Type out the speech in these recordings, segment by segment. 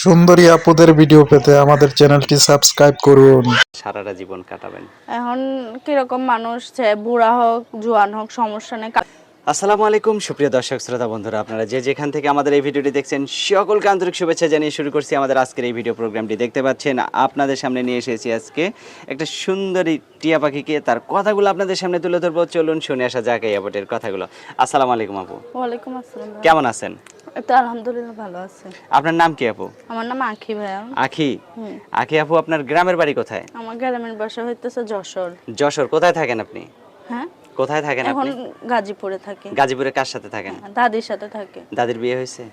সুন্দরী আপুদের ভিডিও পেতে আমাদের চ্যানেলটি সাবস্ক্রাইব করুন। সারাটা জীবন কাটাবেন। এখন কিরকম মানুষ, সে বুড়া হোক জোয়ান হোক সমস্যা নেই। আসসালামু আলাইকুম সুপ্রিয় দর্শক শ্রোতা বন্ধুরা, আপনারা যে যেখান থেকে আমাদের এই ভিডিওটি দেখছেন সকলকে আন্তরিক শুভেচ্ছা জানিয়ে শুরু করছি আমাদের আজকের এই ভিডিও প্রোগ্রামটি। দেখতে পাচ্ছেন আপনাদের সামনে নিয়ে এসেছি আজকে একটা সুন্দরী টিয়া পাখিকে, তার কথাগুলো আপনাদের সামনে তুলে ধরবো। চলুন শুনে আসা যাক এই আপটের কথাগুলো। আসসালামু আলাইকুম আপু। ওয়ালাইকুম আসসালাম। কেমন আছেন? তো আলহামদুলিল্লাহ ভালো আছে। আপনার নাম কি আপু? আমার নাম আখি ভাইয়া। আখি। আখি আপু, আপনার গ্রামের বাড়ি কোথায়? আমার গ্রামের বাসা হইতেছে যশোর। যশোর। কোথায় থাকেন আপনি? হ্যাঁ, কোথায় থাকেন এখন আপনি? গাজীপুরে থাকি। গাজীপুরে কার সাথে থাকেন? দাদির সাথে থাকি। দাদির বিয়ে হয়েছে?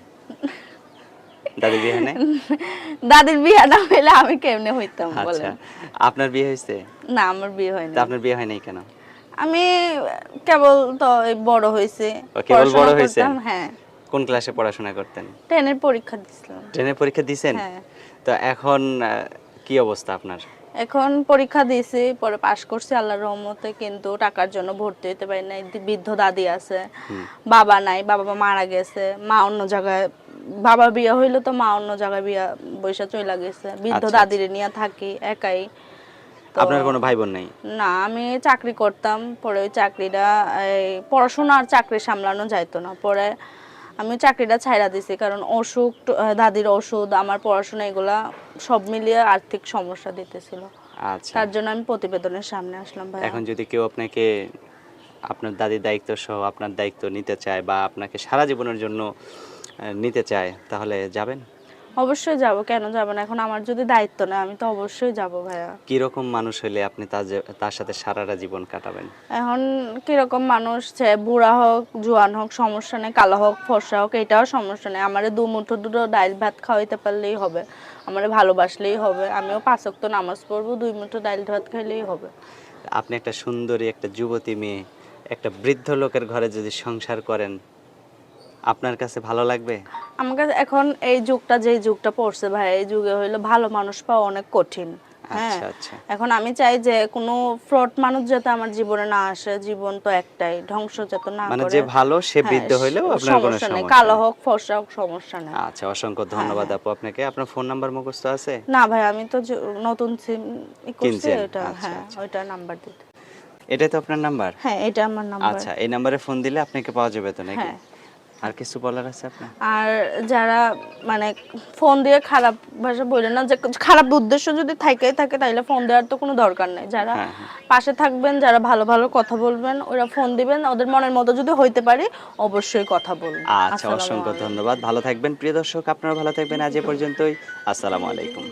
দাদির বিয়ে হয় নাই? দাদির বিয়ে না হইলে আমি কেমনে হইতাম আচ্ছা, বলেন? আপনার বিয়ে হয়েছে? না, আমার বিয়ে হয়নি। তা আপনার বিয়ে হয় নাই কেন? আমি কেবল তো এই বড় হইছে। ও, কেবল বড় হয়েছেন? হ্যাঁ। কোন ক্লাসে পড়াশোনা করতেন? 10 এর পরীক্ষা দিছিলাম। 10 এর পরীক্ষা দিয়েছেন? হ্যাঁ। তো এখন কি অবস্থা আপনার? এখন পরীক্ষা দিয়েছি, পরে পাশ করছি আল্লাহর রহমতে, কিন্তু টাকার জন্য ভর্তি হতে পারি নাই। বৃদ্ধ দাদি আছে, বাবা নাই, বাবা মারা গেছে, মা অন্য জায়গায়, বাবা বিয়ে হইলো তো মা অন্য জায়গায় বিয়া বৈশা চলে গেছে। বৃদ্ধ আচ্ছা, দাদিরে নিয়ে থাকি একাই। তো আপনার কোনো ভাই বোন নাই? না, আমি চাকরি করতাম, পরে ওই চাকরিটা এই পড়াশোনা আর চাকরি সামলানো যাইতো না। পরে আমি চাকরিটা ছাইড়া দিছি, কারণ অসুখ, দাদির ওষুধ, আমার পড়াশোনা, এগুলা সব মিলিয়ে আর্থিক সমস্যা দিতেছিল। আচ্ছা, তার জন্য আমি প্রতিবেদনের সামনে আসলাম ভাই। এখন যদি কেউ আপনাকে আপনার দাদির দায়িত্ব সহ আপনার দায়িত্ব নিতে চায় বা আপনাকে সারা জীবনের জন্য নিতে চায়, তাহলে যাবেন? অবশ্যই যাব, কেন যাব না? এখন আমার যদি দায়িত্ব নেয় আমি তো অবশ্যই যাব ভাইয়া। কি রকম মানুষ হলে আপনি তার সাথে সারাটা জীবন কাটাবেন? এখন কিরকম মানুষ, সে বুড়া হোক জোয়ান হোক সমস্যা নেই, কালো হোক ফর্সা হোক এটাও সমস্যা নেই। আমারে দুমুঠো দুটো ডাইল ভাত খাওয়াইতে পারলেই হবে, আমারে ভালোবাসলেই হবে। আমিও 5 ওয়াক্ত নামাজ পড়বো, 2 মুঠো ডাইল ভাত খাইলেই হবে। আপনি একটা সুন্দরী, একটা যুবতী মেয়ে, একটা বৃদ্ধ লোকের ঘরে যদি সংসার করেন, আপনার কাছে ভালো লাগবে? আমার কাছে এখন এই যুগটা, যে যুগটা পড়ছে ভাই, এই যুগে হইলো ভালো মানুষ পাওয়া অনেক কঠিন। হ্যাঁ, আচ্ছা, আচ্ছা। এখন আমি চাই যে কোনো ফ্রড মানুষ যাতে আমার জীবনে না আসে। জীবন তো একটাই, ধ্বংস যাতে না মানে করে। যে ভালো সে হ্যাঁ, বৃদ্ধ হইলেও আপনার কোনো সমস্যা নেই, সমস্যা কালো নেই। হোক ফর্সা হোক সমস্যা নেই। আচ্ছা, অসংখ্য ধন্যবাদ আপু আপনাকে। আপনার ফোন নাম্বার মুখস্থ আছে? না ভাই, আমি তো নতুন সিম করছি, কিনছেন? ওটা আচ্ছা, হ্যাঁ, আচ্ছা। ওইটা নাম্বার দিতে। এটাই তো আপনার নাম্বার? হ্যাঁ, এটা আমার নাম্বার। আচ্ছা, এই নাম্বারে ফোন দিলে আপনাকে পাওয়া যাবে তো নাকি? হ্যাঁ। আর কিছু বলার আছে আপনার? আর যারা মানে ফোন দিয়ে খারাপ ভাষা বলে না, যে খারাপ উদ্দেশ্য যদি থাকেই থাকে তাহলে ফোন দেওয়ার তো কোনো দরকার নেই। যারা হ্যাঁ, হ্যাঁ। পাশে থাকবেন, যারা ভালো ভালো কথা বলবেন, ওরা ফোন দিবেন। ওদের মনের মতো যদি হইতে পারি অবশ্যই কথা বলবেন। আচ্ছা, আসসালামু অসংখ্য আলাইকুম। ধন্যবাদ। ভালো থাকবেন প্রিয় দর্শক, আপনারা ভালো থাকবেন। আজ এ পর্যন্তই। আসসালামু আলাইকুম।